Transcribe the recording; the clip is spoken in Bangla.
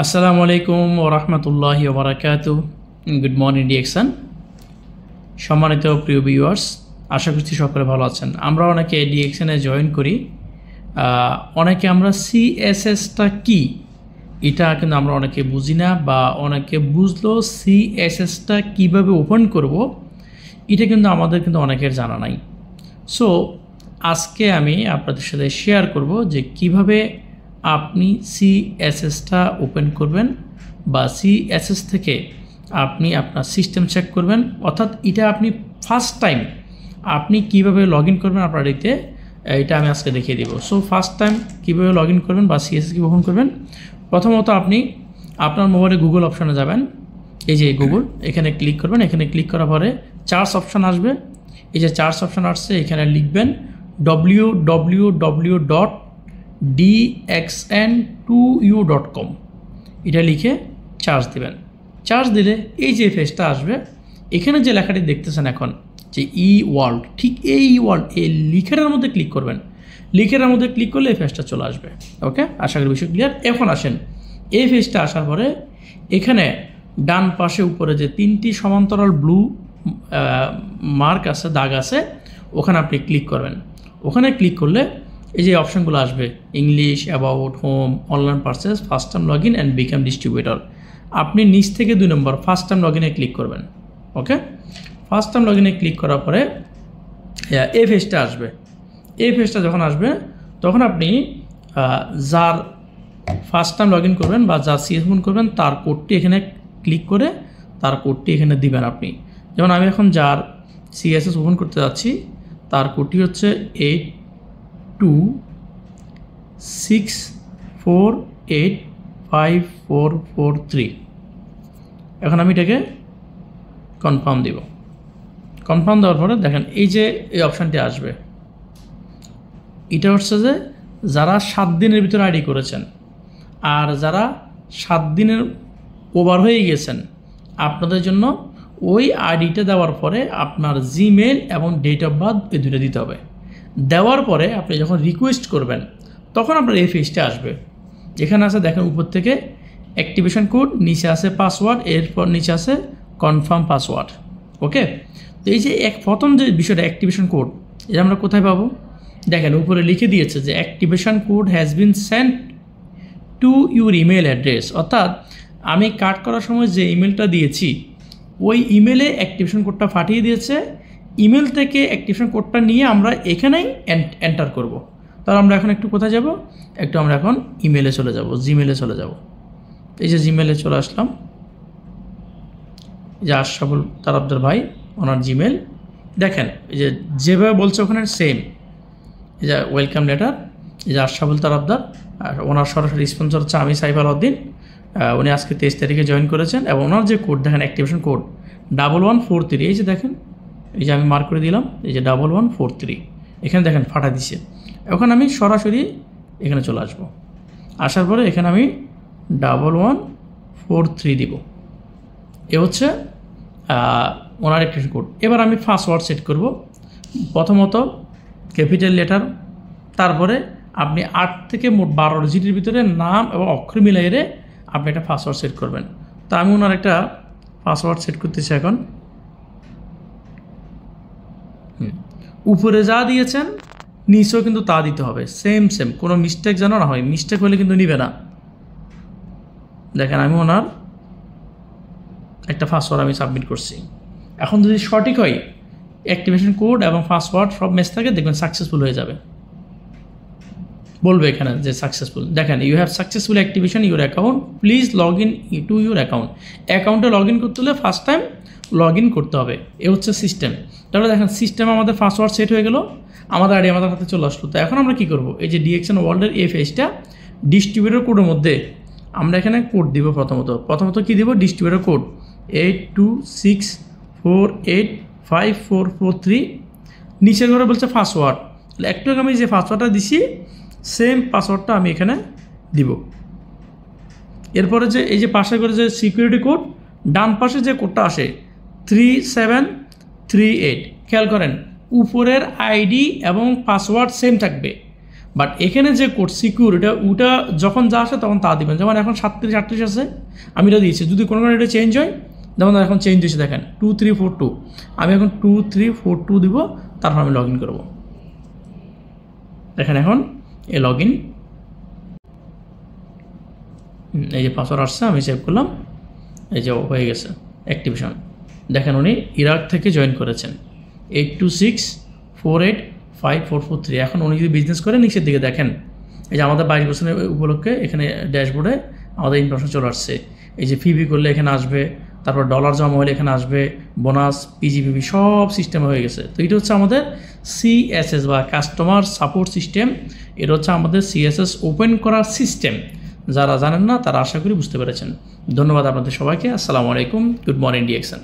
আসসালামু আলাইকুম ওয়া রাহমাতুল্লাহি ওয়া বারাকাতুহু। Good morning ডিএকশন। সম্মানিত প্রিয় ভিউয়ার্স, আশা করছি সকলে ভালো আছেন। আমরা অনেকে ডিএকশনে জয়েন করি, অনেকে আমরা সিএসএসটা কি এটা কিন্তু আমরা অনেকে বুঝি না, বা অনেকে বুঝলেও সিএসএসটা কিভাবে ওপেন করব এটা কিন্তু আমাদের কিন্তু অনেকের জানা নাই। সো আজকে আমি আপনাদের সাথে শেয়ার করব যে কিভাবে আপনি সিএসএসটা ওপেন করবেন, বা সিএসএস থেকে আপনি আপনার সিস্টেম চেক করবেন। অর্থাৎ এটা আপনি ফার্স্ট টাইম আপনি কিভাবে লগ ইন করবেন আপনার এটা আমি আজকে দেখিয়ে দেব। সো ফার্স্ট টাইম কীভাবে লগ ইন করবেন বা সিএসএস কীভাবে ওপেন করবেন, প্রথমত আপনি আপনার মোবাইলে গুগল অপশানে যাবেন। এই যে গুগল, এখানে ক্লিক করবেন। এখানে ক্লিক করার পরে চার্জ অপশান আসবে। এই যে চার্জ অপশান আসছে, এখানে লিখবেন www.dxn2u.com, এটা লিখে চার্জ দেবেন। চার্জ দিলে এই যে পেজটা আসবে, এখানে যে লেখাটি দেখতেছেন এখন যে ওয়ার্ল্ড, ঠিক এই ওয়ার্ল্ড এই লিখাটার মধ্যে ক্লিক করবেন। লিখাটার মধ্যে ক্লিক করলে এই পেজটা চলে আসবে। ওকে, আশা করি বিষয় ক্লিয়ার। এখন আসেন, এই পেজটা আসার পরে এখানে ডান পাশে উপরে যে তিনটি সমান্তরাল ব্লু মার্ক আছে, দাগ আছে, ওখানে আপনি ক্লিক করবেন। ওখানে ক্লিক করলে এই যে অপশানগুলো আসবে, English, about, home, online purchase, first time log in and become distributor. আপনি নিচ থেকে 2 নম্বর ফার্স্ট টাইম লগ ইনে ক্লিক করবেন। ওকে, ফার্স্ট টাইম লগ ইনে ক্লিক করার পরে এই পেজটা আসবে। এই পেজটা যখন আসবে তখন আপনি যার ফার্স্ট টাইম লগ ইন করবেন বা যার সিএস ওপেন করবেন তার কোডটি এখানে ক্লিক করে তার কোডটি এখানে দিবেন আপনি। যেমন আমি এখন যার সিএসএস ওপেন করতে যাচ্ছি তার কোডটি হচ্ছে 8264854443। এখন আমি এটাকে কনফার্ম দিব। কনফার্ম দেওয়ার পরে দেখেন এই যে এই অপশানটি আসবে, এটা হচ্ছে যে যারা 7 দিনের ভিতরে আইডি করেছেন, আর যারা 7 দিনের ওভার হয়ে গেছেন আপনাদের জন্য ওই আইডিটা দেওয়ার পরে আপনার জিমেল এবং ডেট অফ বার্থ এই দুটো দিতে হবে। দেওয়ার পরে আপনি যখন রিকোয়েস্ট করবেন তখন আপনার এই পেজটা আসবে। যেখানে আছে দেখেন উপর থেকে অ্যাক্টিভেশন কোড, নিচে আছে পাসওয়ার্ড, এরপর নিচে আছে কনফার্ম পাসওয়ার্ড। ওকে, তো এই যে প্রথম যে বিষয়টা অ্যাক্টিভেশন কোড, এটা আমরা কোথায় পাবো? দেখেন উপরে লিখে দিয়েছে যে activation code has been sent to your email address. অর্থাৎ আমি কাট করার সময় যে ইমেলটা দিয়েছি ওই ইমেলে অ্যাক্টিভেশন কোডটা পাঠিয়ে দিয়েছে। ইমেল থেকে অ্যাক্টিভেশন কোডটা নিয়ে আমরা এখানেই এন্টার করব। তাহলে আমরা এখন একটু কোথায় যাব? আমরা এখন ইমেলে চলে যাব, জিমেলে চলে যাব। এই যে জিমেলে চলে আসলাম। এই যে আশরাফুল তারাবদার ভাই, ওনার জিমেল দেখেন, এই যে যেভাবে বলছে ওখানে সেম। এই যে ওয়েলকাম লেটার, এই যে আশরাফুল তারাবদার, আর ওনার সরাসরি স্পন্সর হচ্ছে আমি সাইফ আলাউদ্দিন। উনি আজকে 23 তারিখে জয়েন করেছেন, এবং ওনার যে কোড দেখেন অ্যাক্টিভেশন কোড 1143। এই যে দেখেন, এই যে আমি মার্ক করে দিলাম, এই যে 1143 এখানে দেখেন ফাটা দিছে। এখন আমি সরাসরি এখানে চলে আসবো। আসার পরে এখানে আমি 1143 দিব। এ হচ্ছে ওনার অ্যাক্টিভেশন কোড। এবার আমি পাসওয়ার্ড সেট করব। প্রথমত ক্যাপিটাল লেটার, তারপরে আপনি 8 থেকে মোট 12 ডিজিটের ভিতরে নাম এবং অক্ষর মিলাইয়ে আপনি একটা পাসওয়ার্ড সেট করবেন। তো আমি ওনার একটা পাসওয়ার্ড সেট করতেছি এখন। উপরে যা দিয়েছেন নিচেও কিন্তু তা দিতে হবে, সেম কোনো মিস্টেক যেন না হয়। মিস্টেক হলে কিন্তু নিবে না। দেখেন আমি ওনার একটা পাসওয়ার্ড আমি সাবমিট করছি। এখন যদি সঠিক হয়, অ্যাক্টিভেশন কোড এবং পাসওয়ার্ড সব ম্যাচ থাকে, দেখবেন সাকসেসফুল হয়ে যাবে। বলবে এখানে যে সাকসেসফুল। দেখেন you have successful activation your account, please log in to your account. অ্যাকাউন্টে লগ ইন করতে হলে ফার্স্ট টাইম লগ ইন করতে হবে। এ হচ্ছে সিস্টেম। তাহলে দেখেন সিস্টেম আমাদের পাসওয়ার্ড সেট হয়ে গেল, আমাদের আইডি আমাদের হাতে চলে আসলো। তো এখন আমরা কী করবো? এই যে ডিএক্সএন ওয়ার্ল্ডের এই পেজটা ডিস্ট্রিবিউটর কোডের মধ্যে আমরা এখানে কোড দিব। প্রথমত কী দিব? Distributor code 8264854443। নিচের ঘরে বলছে পাসওয়ার্ড। একটু আগে আমি যে পাসওয়ার্ডটা দিছি সেম পাসওয়ার্ডটা আমি এখানে দিব। এরপরে যে এই যে পাশে করে যে সিকিউরিটি কোড, ডান পাশে যে কোডটা আসে 3738, খেয়াল করেন উপরের আইডি এবং পাসওয়ার্ড সেম থাকবে, বাট এখানে যে কোড সিকিউর ওটা যখন যা আসে তখন তা দিবেন। যেমন এখন 3738 আছে, আমি এটা দিয়েছি, যদি কোনো কারণে এটা চেঞ্জ হয়, যেমন এখন চেঞ্জ দিয়েছে দেখেন 2342, আমি এখন 2342 দিব, তারপর আমি লগ ইন করবো। দেখেন এখন এই লগ ইন, এই যে পাসওয়ার্ড আসছে, আমি সেভ করলাম, এই যে হয়ে গেছে অ্যাক্টিভেশন। দেখেন উনি ইরাক থেকে জয়েন করেছেন 8264854443। এখন উনি যদি বিজনেস করে নিচের দিকে দেখেন, এই যে আমাদের 22 বছরের উপলক্ষে এখানে ড্যাশবোর্ডে আমাদের ইনফরমেশন চলে আসছে। এই যে ফিবি করলে এখানে আসবে, তারপর ডলার জমা হলে এখানে আসবে, বোনাস, পিজিপিবি সব সিস্টেমে হয়ে গেছে। তো এটা হচ্ছে আমাদের সিএসএস বা কাস্টমার সাপোর্ট সিস্টেম। এটা হচ্ছে আমাদের সিএসএস ওপেন করার সিস্টেম। যারা জানেন না তারা আশা করি বুঝতে পেরেছেন। ধন্যবাদ আপনাদের সবাইকে। আসসালামু আলাইকুম, গুড মর্নিং ডিএক্সএন।